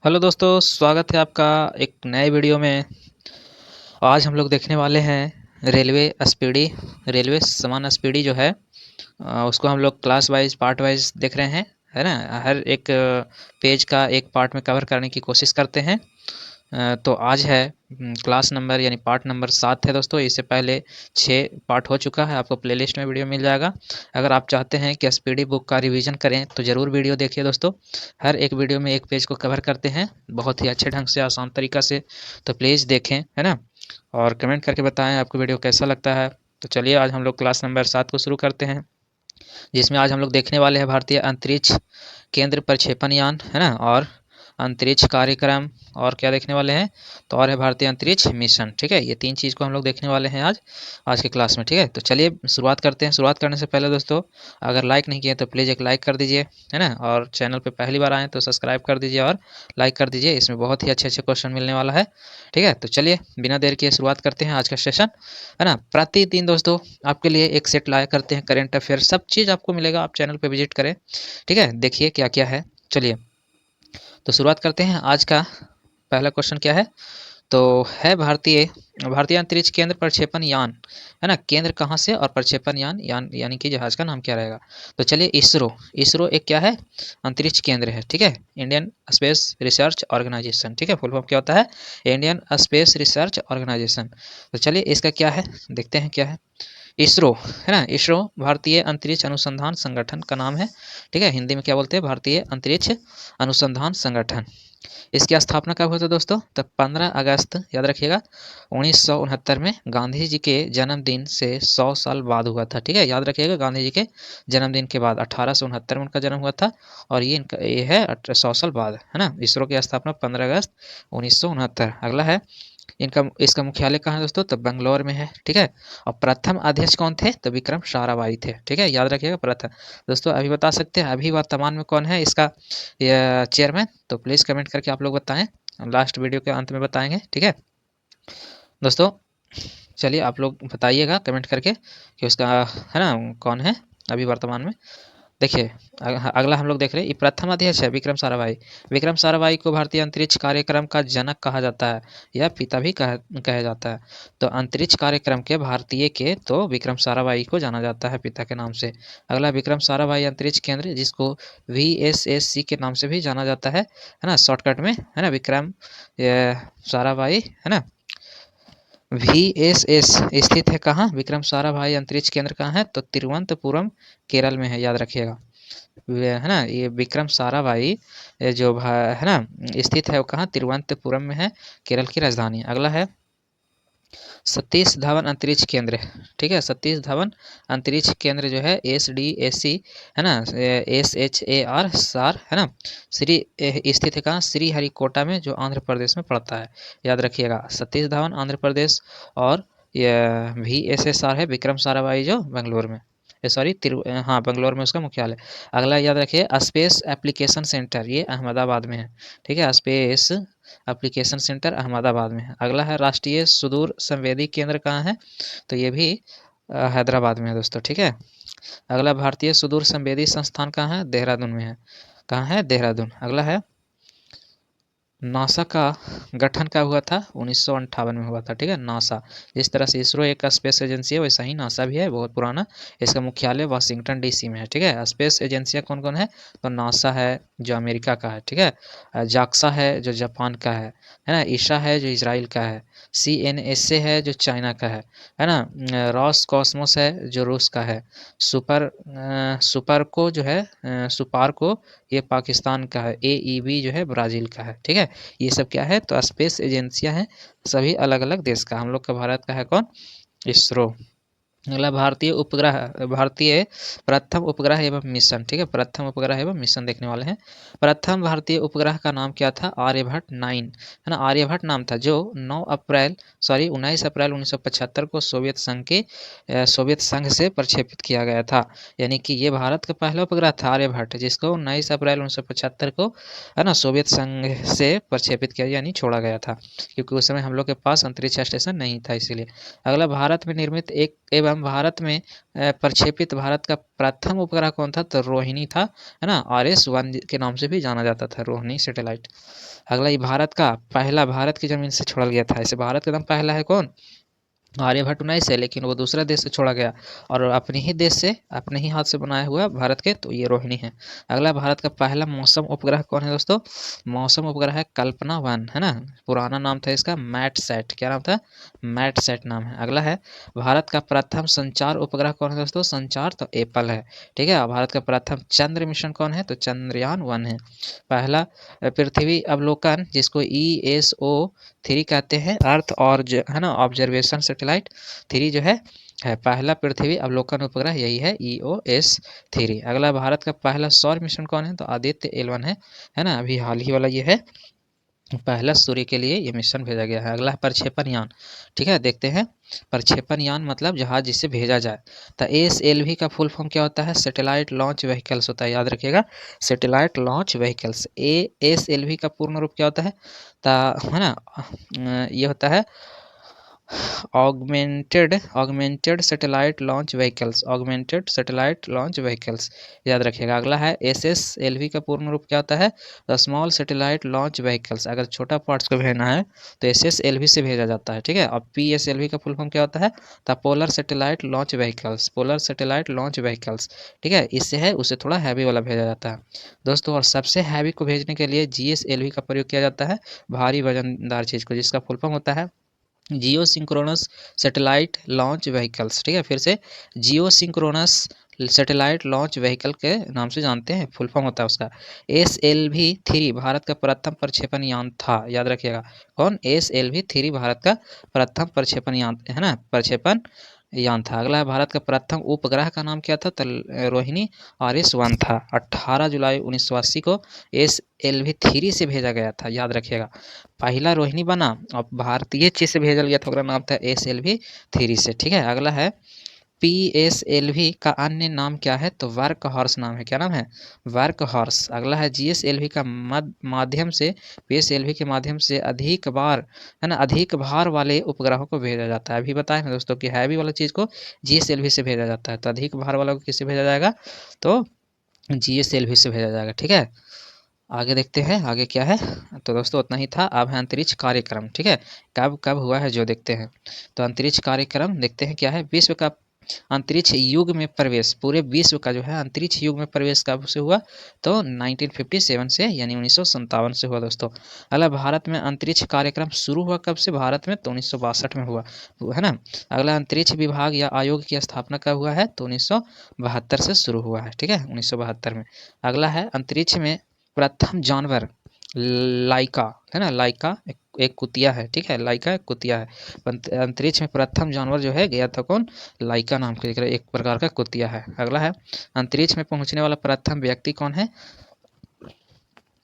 Hello दोस्तों, स्वागत है आपका एक नए वीडियो में। आज हम लोग देखने वाले हैं रेलवे स्पीडी। रेलवे समान स्पीडी जो है उसको हम लोग क्लास वाइज पार्ट वाइज देख रहे हैं, है ना। हर एक पेज का एक पार्ट में कवर करने की कोशिश करते हैं। तो आज है क्लास नंबर यानी पार्ट नंबर 7 है दोस्तों। इससे पहले 6 पार्ट हो चुका है, आपको प्लेलिस्ट में वीडियो मिल जाएगा। अगर आप चाहते हैं कि स्पीडी बुक का रिवीजन करें तो ज़रूर वीडियो देखिए दोस्तों। हर एक वीडियो में एक पेज को कवर करते हैं बहुत ही अच्छे ढंग से, आसान तरीका से। तो प्लीज़ देखें, है ना। और कमेंट करके बताएं आपको वीडियो कैसा लगता है। तो चलिए आज हम लोग क्लास नंबर 7 को शुरू करते हैं, जिसमें आज हम लोग देखने वाले हैं भारतीय अंतरिक्ष केंद्र प्रक्षेपण यान, है ना। और अंतरिक्ष कार्यक्रम, और क्या देखने वाले हैं तो और है भारतीय अंतरिक्ष मिशन। ठीक है, ये 3 चीज़ को हम लोग देखने वाले हैं आज के क्लास में। ठीक है, तो चलिए शुरुआत करते हैं। शुरुआत करने से पहले दोस्तों, अगर लाइक नहीं किए तो प्लीज़ एक लाइक कर दीजिए, है ना। और चैनल पे पहली बार आएँ तो सब्सक्राइब कर दीजिए और लाइक कर दीजिए, इसमें बहुत ही अच्छे अच्छे क्वेश्चन मिलने वाला है। ठीक है, तो चलिए बिना देर किए शुरुआत करते हैं आज का सेशन, है ना। प्रतिदिन दोस्तों आपके लिए एक सेट लाया करते हैं, करेंट अफेयर सब चीज़ आपको मिलेगा, आप चैनल पर विजिट करें। ठीक है, देखिए क्या क्या है। चलिए तो शुरुआत करते हैं। आज का पहला क्वेश्चन क्या है तो है भारतीय भारतीय अंतरिक्ष केंद्र प्रक्षेपण यान, है ना। केंद्र कहाँ से और प्रक्षेपण यान यानी कि जहाज का नाम क्या रहेगा। तो चलिए इसरो। इसरो एक क्या है, अंतरिक्ष केंद्र है। ठीक है, इंडियन स्पेस रिसर्च ऑर्गेनाइजेशन। ठीक है, फुल फॉर्म क्या होता है, इंडियन स्पेस रिसर्च ऑर्गेनाइजेशन। तो चलिए इसका क्या है, देखते हैं क्या है। इसरो, है ना। इसरो भारतीय अंतरिक्ष अनुसंधान संगठन का नाम है। ठीक है, हिंदी में क्या बोलते हैं, भारतीय अंतरिक्ष अनुसंधान संगठन। इसकी स्थापना कब हुआ था दोस्तों, तब 15 अगस्त, याद रखिएगा, 1969 में गांधी जी के जन्मदिन से 100 साल बाद हुआ था। ठीक है, याद रखिएगा, गांधी जी के जन्मदिन के बाद 1869 में उनका जन्म हुआ था, और ये है 100 साल बाद, है ना। इसरो की स्थापना 15 अगस्त 1969। अगला है इनका इसका मुख्यालय कहाँ है दोस्तों, तो बेंगलोर में है। ठीक है, और प्रथम अध्यक्ष कौन थे, तो विक्रम साराभाई थे। ठीक है, याद रखिएगा प्रथम। दोस्तों अभी बता सकते हैं अभी वर्तमान में कौन है इसका चेयरमैन, तो प्लीज़ कमेंट करके आप लोग बताएं, लास्ट वीडियो के अंत में बताएंगे। ठीक है दोस्तों, चलिए आप लोग बताइएगा कमेंट करके कि उसका, है ना, कौन है अभी वर्तमान में। देखिए अगला हम लोग देख रहे हैं, ये प्रथम अध्यक्ष है विक्रम साराभाई। विक्रम साराभाई को भारतीय अंतरिक्ष कार्यक्रम का जनक कहा जाता है, या पिता भी कहा जाता है। तो अंतरिक्ष कार्यक्रम के भारतीय के तो विक्रम साराभाई को जाना जाता है पिता के नाम से। अगला विक्रम साराभाई अंतरिक्ष केंद्र, जिसको VSSC के नाम से भी जाना जाता है ना, शॉर्टकट में, है ना। विक्रम साराभाई, है ना, VSS स्थित है कहाँ, विक्रम साराभाई अंतरिक्ष केंद्र कहाँ है, तो तिरुवनंतपुरम केरल में है, याद रखिएगा, है ना। ये विक्रम साराभाई जो है ना स्थित है वो कहाँ, तिरुवनंतपुरम में है, केरल की राजधानी। अगला है सतीश धवन अंतरिक्ष केंद्र। ठीक है, सतीश धवन अंतरिक्ष केंद्र जो है SDAC, है ना, SHAR सार, है ना, श्री स्थित है कहाँ, श्री हरिकोटा में, जो आंध्र प्रदेश में पड़ता है, याद रखिएगा, सतीश धवन आंध्र प्रदेश। और यह VSSR है विक्रम साराभाई जो बेंगलोर में, सॉरी हाँ बेंगलोर में उसका मुख्यालय। अगला याद रखिए स्पेस एप्लीकेशन सेंटर, ये अहमदाबाद में है। ठीक है, स्पेस एप्लीकेशन सेंटर अहमदाबाद में है। अगला है राष्ट्रीय सुदूर संवेदी केंद्र कहाँ है, तो ये भी हैदराबाद में है दोस्तों। ठीक है, अगला भारतीय सुदूर संवेदी संस्थान कहाँ है, देहरादून में है। कहाँ है, देहरादून। अगला है नासा का गठन कब हुआ था, 1958 में हुआ था। ठीक है, नासा, जिस तरह से इसरो एक स्पेस एजेंसी है वैसा ही नासा भी है, बहुत पुराना। इसका मुख्यालय वाशिंगटन DC में है। ठीक है, स्पेस एजेंसियां कौन कौन है, तो नासा है जो अमेरिका का है। ठीक है, जाक्सा है जो जापान का है ना, ईसा है जो इसराइल का है, CNSA है जो चाइना का है ना, रॉस कॉस्मोस है जो रूस का है, सुपर को जो है सुपार को, ये पाकिस्तान का है, AEB जो है ब्राज़ील का है। ठीक है, ये सब क्या है, तो स्पेस एजेंसियां हैं, सभी अलग अलग देश का। हम लोग का भारत का है कौन, इसरो। अगला भारतीय उपग्रह, भारतीय प्रथम उपग्रह एवं मिशन। ठीक है, प्रथम उपग्रह एवं मिशन देखने वाले हैं। प्रथम भारतीय उपग्रह का नाम क्या था, आर्यभट्ट 9, है ना, आर्यभट्ट नाम था, जो 19 अप्रैल 1975 को सोवियत संघ से प्रक्षेपित किया गया था। यानी कि ये भारत का पहला उपग्रह था आर्यभट्ट, जिसको 19 अप्रैल 1975 को, है ना, सोवियत संघ से प्रक्षेपित किया यानी छोड़ा गया था, क्योंकि उस समय हम लोग के पास अंतरिक्ष स्टेशन नहीं था इसीलिए। अगला भारत में निर्मित एक एवं एवं भारत में प्रक्षेपित भारत का प्रथम उपग्रह कौन था? तो रोहिणी था, है ना। RS-1 के नाम से भी जाना जाता था, रोहिणी सैटेलाइट। अगला, ये भारत का पहला, भारत की जमीन से छोड़ा गया था, ऐसे भारत का एकदम पहला है कौन? आर्यभट्ट 19 है, लेकिन वो दूसरा देश से छोड़ा गया और अपने ही देश से, अपने ही हाथ से बनाया हुआ भारत के, तो ये रोहिणी है। अगला, भारत का पहला मौसम उपग्रह कौन है दोस्तों? मौसम उपग्रह है कल्पना-1, है ना। पुराना नाम था इसका मैटसैट। क्या नाम था? मैटसैट नाम है। अगला है, भारत का प्रथम संचार उपग्रह कौन है दोस्तों? संचार तो एप्पल है, ठीक है। भारत का प्रथम चंद्र मिशन कौन है? तो चंद्रयान-1 है। पहला पृथ्वी अवलोकन, जिसको ESO-3 कहते हैं, अर्थ और है ना ऑब्जर्वेशन सैटेलाइट 3 जो है पहला पृथ्वी अवलोकन उपग्रह यही है, EOS-3। अगला, भारत का पहला सौर मिशन कौन है? तो आदित्य L1 है ना। अभी हाल ही वाला ये है, पहला सूर्य के लिए ये मिशन भेजा गया है। अगला, प्रक्षेपण यान, ठीक है। देखते हैं, प्रक्षेपण यान मतलब जहाज जिसे भेजा जाए। तो SLV का फुल फॉर्म क्या होता है? सैटेलाइट लॉन्च व्हीकल्स होता है, याद रखिएगा, सैटेलाइट लॉन्च व्हीकल्स। SLV का पूर्ण रूप क्या होता है? है ना, ये होता है augmented satellite launch vehicles, augmented satellite launch vehicles, याद रखिएगा। अगला है, SSLV का पूर्ण रूप क्या होता है? The small satellite launch vehicles. अगर छोटा पार्ट्स को भेजना है तो SSLV से भेजा जाता है, ठीक है। और PSLV का फुल फॉर्म क्या होता है? The polar satellite launch vehicles, polar satellite launch vehicles, ठीक है। इससे है उसे थोड़ा हैवी वाला भेजा जाता है दोस्तों। और सबसे हैवी को भेजने के लिए GSLV का प्रयोग किया जाता है, भारी वजनदार चीज़ को, जिसका फुल फॉर्म होता है जियो सिंक्रोनस सैटेलाइट लॉन्च व्हीकल्स, ठीक है। फिर से, जियो सिंक्रोनस सैटेलाइट लॉन्च व्हीकल के नाम से जानते हैं, फुल फॉर्म होता है उसका। SLV-3 भारत का प्रथम प्रक्षेपण यान था, याद रखिएगा। कौन? SLV-3 भारत का प्रथम प्रक्षेपण यान, है ना, प्रक्षेपण यान था। अगला है, भारत का प्रथम उपग्रह का नाम क्या था? तो रोहिणी RS-1 था। 18 जुलाई 1980 को SLV-3 से भेजा गया था, याद रखिएगा। पहला रोहिणी बना और भारतीय चीज से भेजा गया था, उसका नाम था SLV-3 से, ठीक है। अगला है, PSLV का अन्य नाम क्या है? तो वर्क हॉर्स नाम है। क्या नाम है? Work horse. अगला है, GSLV का माध्यम से, PSLV के माध्यम से अधिक बार, है ना, अधिक भार वाले उपग्रहों को भेजा जाता है। अभी बताए ना दोस्तों कि हैवी वाला चीज़ को GSLV से भेजा जाता है, तो अधिक भार वाला को किससे भेजा जाएगा? तो GSLV से भेजा जाएगा, ठीक है। आगे देखते हैं, आगे क्या है। तो दोस्तों उतना ही था। अब है अंतरिक्ष कार्यक्रम, ठीक है। कब कब हुआ है जो देखते हैं। तो अंतरिक्ष कार्यक्रम देखते हैं क्या है। विश्व का अंतरिक्ष युग में प्रवेश, पूरे विश्व का जो है अंतरिक्ष युग में प्रवेश कब से हुआ? तो 1957 से, यानी 1957 से हुआ दोस्तों। अगला, भारत में अंतरिक्ष कार्यक्रम शुरू हुआ कब से भारत में? तो 1962 में हुआ, है ना। अगला, अंतरिक्ष विभाग या आयोग की स्थापना कब हुआ है? तो 1972 से शुरू हुआ है, ठीक है, 1972 में। अगला है, अंतरिक्ष में प्रथम जानवर लाइका, है ना, लाइका एक कुतिया है, ठीक है, लाइका एक कुतिया है। अंतरिक्ष में प्रथम जानवर जो है गया था कौन? लाइका नाम के एक प्रकार का कुतिया है। अगला है, अंतरिक्ष में पहुंचने वाला प्रथम व्यक्ति कौन है?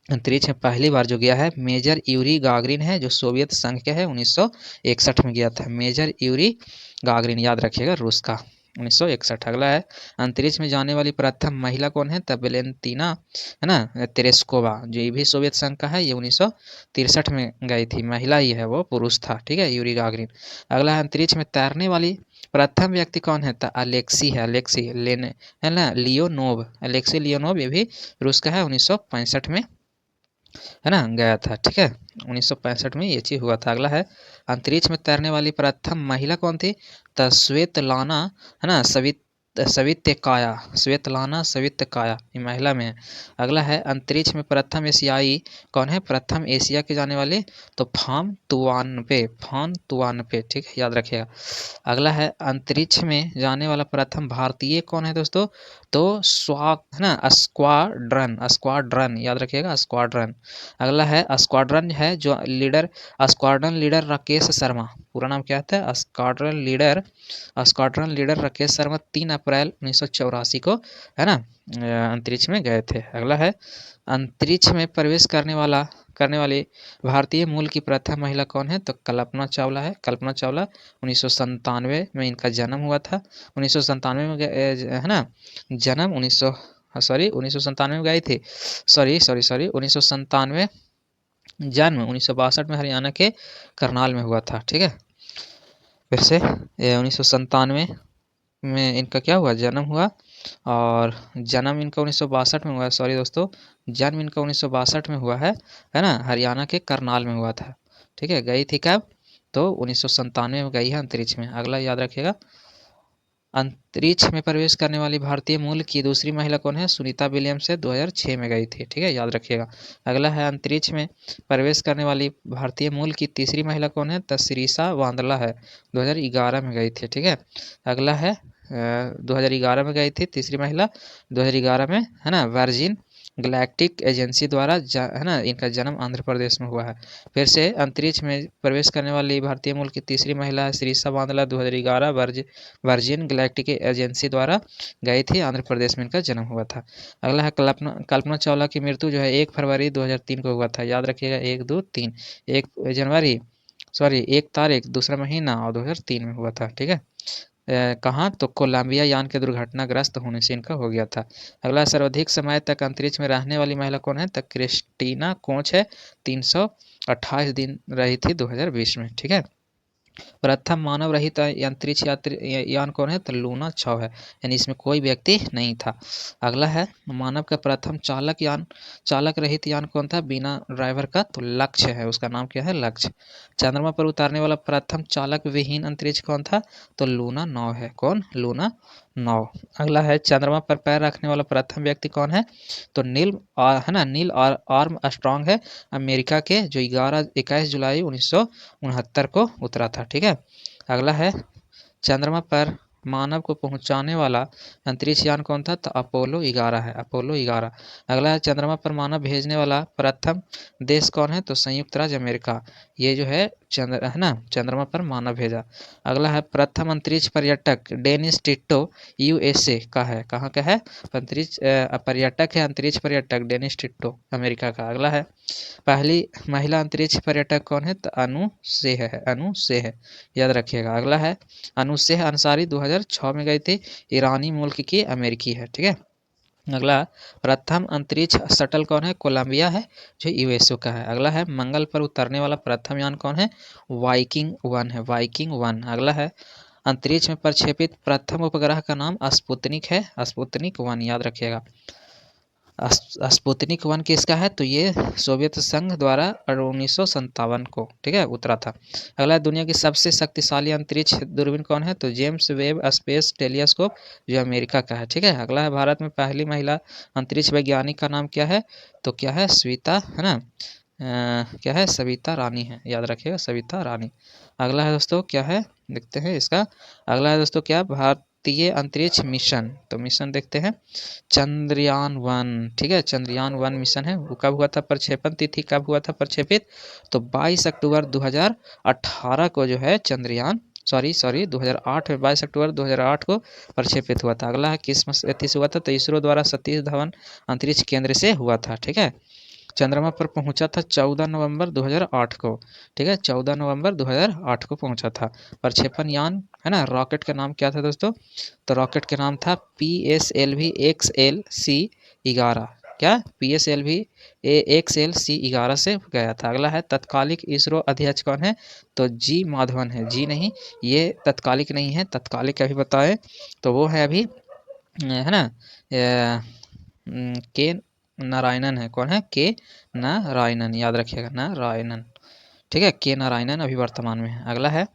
अंतरिक्ष में पहली बार जो गया है मेजर यूरी गागरिन है, जो सोवियत संघ के है, 1961 में गया था मेजर यूरी गागरिन, याद रखिएगा, रूस का, 1961। अगला है, अंतरिक्ष में जाने वाली प्रथम महिला कौन है? तब वेलेंतीना, है ना, तेरेस्कोवा, जो ये भी सोवियत संघ का है, ये 1963 में गई थी, महिला ही है, वो पुरुष था, ठीक है, यूरी गागरिन। अगला है, अंतरिक्ष में तैरने वाली प्रथम व्यक्ति कौन है? तो अलेक्सी है, अलेक्सी लेने, है ना, लियोनोव, अलेक्सी लियोनोव, ये भी रूस का है, 1965 में, है ना, गया था, ठीक है, 1965 में ये चीज़ हुआ था। अगला है, अंतरिक्ष में तैरने वाली प्रथम महिला कौन थी? तो स्वेतलाना, है ना, सवित्यकाया, स्वेतलाना सवित्यकाया, ये महिला में है। अगला है, अंतरिक्ष में प्रथम एशियाई कौन है? प्रथम एशिया के जाने वाले? तो फान तुआनपे, ठीक है, याद रखिएगा। अगला है, अंतरिक्ष में जाने वाला प्रथम भारतीय कौन है दोस्तों? तो है ना, स्क्वाड्रन, याद रखिएगा, स्क्वाड्रन। अगला है, स्क्वाड्रन है जो leader, squadron leader Rakesh Sharma, पूरा नाम क्या है? स्क्वाड्रन लीडर राकेश शर्मा 3 अप्रैल 1984 को, है ना, अंतरिक्ष में गए थे। अगला है, अंतरिक्ष में प्रवेश करने वाली भारतीय मूल की प्रथम महिला कौन है? तो कल्पना चावला है, कल्पना चावला, 1997 में इनका जन्म हुआ था, 1997 में, है ना, जन्म 1997 में गई थी, सॉरी 1997, जन्म 1962 में हरियाणा के करनाल में हुआ था, ठीक है। फिर से 1997 में इनका क्या हुआ, जन्म हुआ। और जन्म इनका 1962 में हुआ है, सॉरी दोस्तों, जन्म इनका 1962 में हुआ है ना, हरियाणा के करनाल में हुआ था। ठीक है, गई थी कब, तो 1997 में गई है अंतरिक्ष में। अगला याद रखिएगा, अंतरिक्ष में प्रवेश करने वाली भारतीय मूल की दूसरी महिला कौन है, सुनीता विलियम्स है, 2006 में गई थी। ठीक है, याद रखिएगा। अगला है, अंतरिक्ष में प्रवेश करने वाली भारतीय मूल की तीसरी महिला कौन है, तसरीसा वांदला है, 2011 में गई थी। ठीक है, अगला है 2011 में गई थी तीसरी महिला, 2011 में, है ना, वर्जिन गैलेक्टिक एजेंसी द्वारा है ना, इनका जन्म आंध्र प्रदेश में हुआ है। फिर से अंतरिक्ष में प्रवेश करने वाली भारतीय मूल की तीसरी महिला है श्रीषा वांदला, 2011 वर्जिन गैलेक्टिक एजेंसी द्वारा गई थी, आंध्र प्रदेश में इनका जन्म हुआ था। अगला है, कल्पना चावला की मृत्यु जो है 1 फरवरी 2003 को हुआ था। याद रखिएगा, 1 2 3, 1 जनवरी, सॉरी 1 तारीख, दूसरा महीना, और 2003 में हुआ था। ठीक है, कहाँ, तो कोलंबिया यान के दुर्घटनाग्रस्त होने से इनका हो गया था। अगला, सर्वाधिक समय तक अंतरिक्ष में रहने वाली महिला कौन है, तो क्रिस्टीना कोच है, 328 दिन रही थी 2020 में। ठीक है, प्रथम मानव रहित अंतरिक्ष यान कौन है, तो लूना 6 है, यानी इसमें कोई व्यक्ति नहीं था। अगला है, मानव का प्रथम चालक रहित यान कौन था, बिना ड्राइवर का, तो लक्ष्य है, उसका नाम क्या है, लक्ष्य। चंद्रमा पर उतारने वाला प्रथम चालक विहीन अंतरिक्ष कौन था, तो लूना 9 है, कौन, लूना 9। अगला है, चंद्रमा पर पैर रखने वाला प्रथम व्यक्ति कौन है, तो है ना, नील आर्म स्ट्रॉन्ग है, अमेरिका के, जो 21 जुलाई 1969 को उतरा था। ठीक है, अगला है, चंद्रमा पर मानव को पहुंचाने वाला अंतरिक्ष यान कौन था, तो अपोलो 11 है, अपोलो 11। अगला है, चंद्रमा पर मानव भेजने वाला प्रथम देश कौन है, तो संयुक्त राज्य अमेरिका, ये जो है है ना, चंद्रमा पर मानव भेजा। अगला है, प्रथम अंतरिक्ष पर्यटक डेनिस टिट्टो यूएसए का है, कहाँ का है, अंतरिक्ष पर्यटक है, अंतरिक्ष पर्यटक डेनिस टिट्टो अमेरिका का। अगला है, पहली महिला अंतरिक्ष पर्यटक कौन है, तो अनु सेह है, अनु सेह, याद रखिएगा। अगला है, अनु सेह अंसारी 2006 में गई थी, ईरानी मुल्क की, अमेरिकी है। ठीक है, अगला, प्रथम अंतरिक्ष शटल कौन है, कोलंबिया है, जो यूएसए का है। अगला है, मंगल पर उतरने वाला प्रथम यान कौन है, वाइकिंग 1 है, वाइकिंग 1। अगला है, अंतरिक्ष में प्रक्षेपित प्रथम उपग्रह का नाम स्पुतनिक है, स्पुतनिक 1, याद रखिएगा। स्पुतनिक 1 किसका है, तो ये सोवियत संघ द्वारा 1957 को, ठीक है, उतरा था। अगला, दुनिया की सबसे शक्तिशाली अंतरिक्ष दूरबीन कौन है, तो जेम्स वेब स्पेस टेलीस्कोप, जो अमेरिका का है। ठीक है, अगला है, भारत में पहली महिला अंतरिक्ष वैज्ञानिक का नाम क्या है, तो क्या है, सविता, है ना, क्या है, सविता रानी है, याद रखिएगा, सविता रानी। अगला है दोस्तों, क्या है, देखते हैं इसका। अगला है दोस्तों, क्या, भारतीय अंतरिक्ष मिशन, तो मिशन देखते हैं, चंद्रयान 1। ठीक है, चंद्रयान 1 मिशन है, वो कब हुआ था, प्रक्षेपण तिथि कब हुआ था प्रक्षेपित, तो 22 अक्टूबर 2018 को जो है चंद्रयान, सॉरी 2008 में, 22 अक्टूबर 2008 को प्रक्षेपित हुआ था। अगला है, किस तिथि से हुआ था, तो इसरो द्वारा सतीश धवन अंतरिक्ष केंद्र से हुआ था। ठीक है, चंद्रमा पर पहुंचा था 14 नवंबर 2008 को। ठीक है, 14 नवंबर 2008 को पहुंचा था। प्रक्षेपण यान, है ना, रॉकेट का नाम क्या था दोस्तों, तो रॉकेट का नाम था PSLV XLC-11, क्या, PSLV XLC-11 से गया था। अगला है, तत्कालिक इसरो अध्यक्ष कौन है, तो जी माधवन है, जी नहीं, ये तत्कालिक नहीं है, तत्कालिक अभी बताए, तो वो है अभी, है ना, के नारायणन है, कौन है, के नारायणन, याद रखिएगा, नारायणन। ठीक है, के नारायणन अभी वर्तमान में है। अगला है,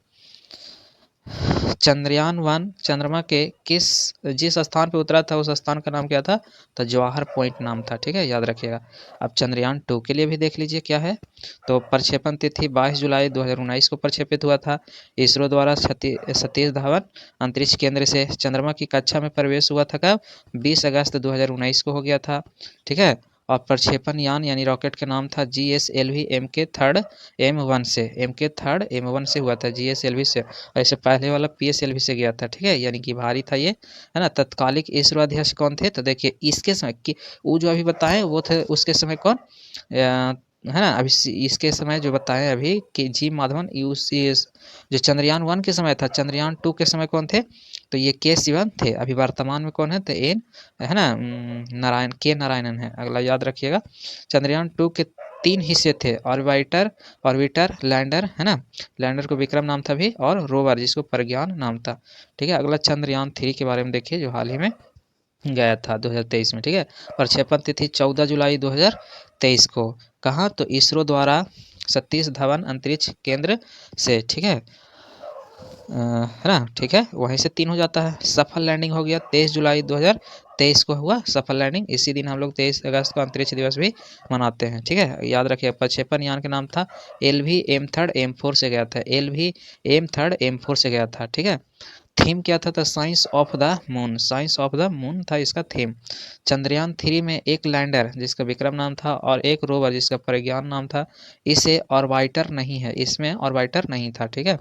चंद्रयान 1 चंद्रमा के जिस स्थान पर उतरा था, उस स्थान का नाम क्या था, तो जवाहर पॉइंट नाम था। ठीक है, याद रखिएगा। अब चंद्रयान 2 के लिए भी देख लीजिए क्या है, तो प्रक्षेपण तिथि 22 जुलाई 2019 को प्रक्षेपित हुआ था। इसरो द्वारा सतीश धवन अंतरिक्ष केंद्र से चंद्रमा की कक्षा में प्रवेश हुआ था कब, 20 अगस्त 2019 को हो गया था। ठीक है, और प्रक्षेपण यान यानी रॉकेट का नाम था GSLV MK3 M1 से, MK3 M1 से हुआ था, GSLV से। ऐसे पहले वाला PSLV से गया था। ठीक है, यानी कि भारी था ये, है ना। तत्कालिक इसरो अध्यक्ष कौन थे, तो देखिए इसके समय की, वो जो अभी बताए वो थे, उसके समय कौन, है ना, अभी इसके समय जो बताए अभी कि जी माधवन, जो चंद्रयान 1 के समय था, चंद्रयान 2 के समय कौन थे, तो ये के शिवन थे। अभी वर्तमान में कौन है, तो है ना, नारायणन है। अगला याद रखिएगा, चंद्रयान 2 के तीन हिस्से थे, ऑर्बिटर, ऑर्बिटर, लैंडर, है ना, लैंडर को विक्रम नाम था भी, और रोवर जिसको प्रज्ञान नाम था। ठीक है, अगला चंद्रयान 3 के बारे में देखिए जो हाल ही में गया था 2023 में। ठीक है, प्रक्षेपण तिथि 14 जुलाई 2023 को। कहाँ, तो इसरो द्वारा सतीश धवन अंतरिक्ष केंद्र से। ठीक है, है ना, ठीक है, वहीं से 3 हो जाता है। सफल लैंडिंग हो गया 23 जुलाई 2023 को हुआ सफल लैंडिंग। इसी दिन हम लोग 23 अगस्त को अंतरिक्ष दिवस भी मनाते हैं। ठीक है, याद रखिए प्रक्षेपण यान का नाम था LV-M3 से गया था, LV-M3 से गया था। ठीक है, थीम क्या था, तो science of the moon, science of the moon था इसका थीम। चंद्रयान 3 में एक लैंडर जिसका विक्रम नाम था और एक रोवर जिसका प्रज्ञान नाम था। इसे ऑर्बिटर नहीं है, इसमें ऑर्बिटर नहीं था। ठीक है,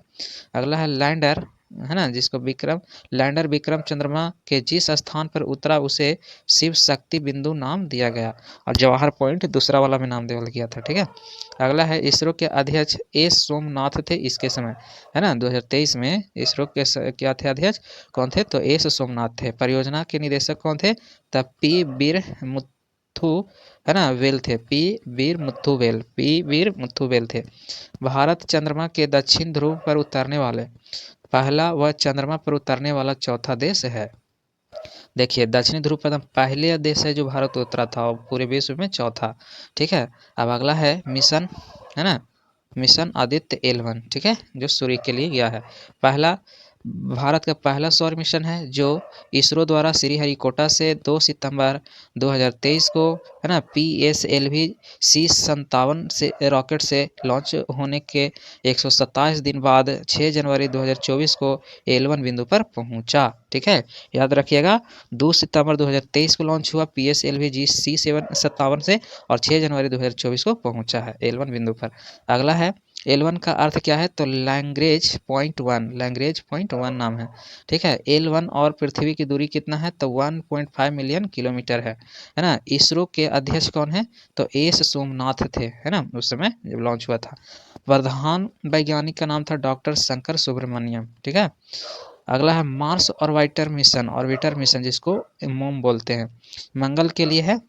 अगला है लैंडर, है ना, जिसको विक्रम, लैंडर विक्रम चंद्रमा के जिस स्थान पर उतरा उसे शिव शक्ति बिंदु नाम दिया गया, और जवाहर पॉइंट दूसरा वाला में नाम दिया गया था। ठीक है, अगला है इसरो के अध्यक्ष एस सोमनाथ थे इसके समय, है ना, 2023 में इसरो के क्या थे अध्यक्ष, कौन थे, तो एस सोमनाथ थे। परियोजना के निदेशक कौन थे, तब पी वीर मुथु, है ना, वेल थे, पी वीर मुथु वेल, पी वीर मुथु वेल थे। भारत चंद्रमा के दक्षिण ध्रुव पर उतरने वाले पहला व चंद्रमा पर उतरने वाला चौथा देश है। देखिए दक्षिणी ध्रुव पर पहले देश है जो भारत उतरा था, और पूरे विश्व में चौथा। ठीक है, अब अगला है मिशन, है ना, मिशन आदित्य L1। ठीक है, जो सूर्य के लिए गया है। पहला भारत का पहला सौर मिशन है जो इसरो द्वारा श्रीहरिकोटा से 2 सितंबर 2023 को, है ना, PSLV C57 से रॉकेट से लॉन्च होने के 127 दिन बाद 6 जनवरी 2024 को L1 बिंदु पर पहुंचा। ठीक है, याद रखिएगा 2 सितंबर 2023 को लॉन्च हुआ PSLV C57 से, और 6 जनवरी 2024 को पहुंचा है L1 बिंदु पर। अगला है L1 का अर्थ क्या है, तो लैग्रेंज पॉइंट 1, लैग्रेंज पॉइंट 1 नाम है। ठीक है, L1 और पृथ्वी की दूरी कितना है, तो 1.5 मिलियन किलोमीटर है ना। इसरो के अध्यक्ष कौन है, तो एस सोमनाथ थे, है ना, उस समय जब लॉन्च हुआ था। प्रधान वैज्ञानिक का नाम था डॉक्टर शंकर सुब्रमण्यम। ठीक है, अगला है Mars orbiter mission, orbiter mission जिसको मोम बोलते हैं, मंगल के लिए है,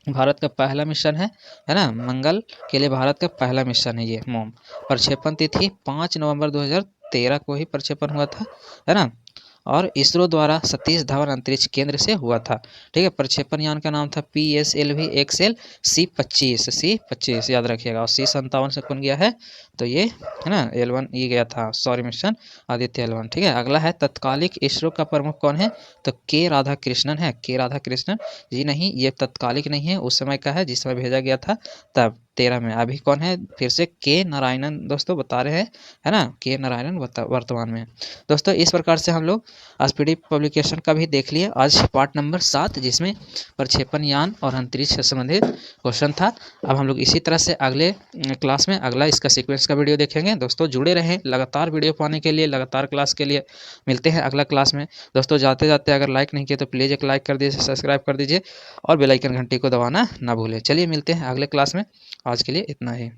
भारत का पहला मिशन है ना, मंगल के लिए भारत का पहला मिशन है ये मोम। प्रक्षेपण तिथि 5 नवंबर 2013 को ही प्रक्षेपण हुआ था, है ना, और इसरो द्वारा सतीश धवन अंतरिक्ष केंद्र से हुआ था। ठीक है, प्रक्षेपण यान का नाम था PSLV XL C25 याद रखिएगा, और C57 से कौन गया है, तो ये, है ना, L1 ये गया था सौर मिशन आदित्य L1। ठीक है, अगला है तत्कालिक इसरो का प्रमुख कौन है, तो के राधाकृष्णन है, के राधाकृष्णन जी नहीं, ये तत्कालिक नहीं है, उस समय का है जिस समय भेजा गया था तब 13 में। अभी कौन है, फिर से के नारायणन दोस्तों बता रहे हैं, है ना, के नारायणन वर्तमान में। दोस्तों इस प्रकार से हम लोग SPD पब्लिकेशन का भी देख लिए आज पार्ट नंबर 7, जिसमें प्रक्षेपण यान और अंतरिक्ष से संबंधित क्वेश्चन था। अब हम लोग इसी तरह से अगले क्लास में अगला इसका सीक्वेंस का वीडियो देखेंगे। दोस्तों जुड़े रहें, लगातार वीडियो पाने के लिए, लगातार क्लास के लिए मिलते हैं अगला क्लास में। दोस्तों जाते जाते अगर लाइक नहीं किए तो प्लीज़ एक लाइक कर दीजिए, सब्सक्राइब कर दीजिए, और बेल आइकन घंटी को दबाना ना भूलें। चलिए मिलते हैं अगले क्लास में, आज के लिए इतना ही।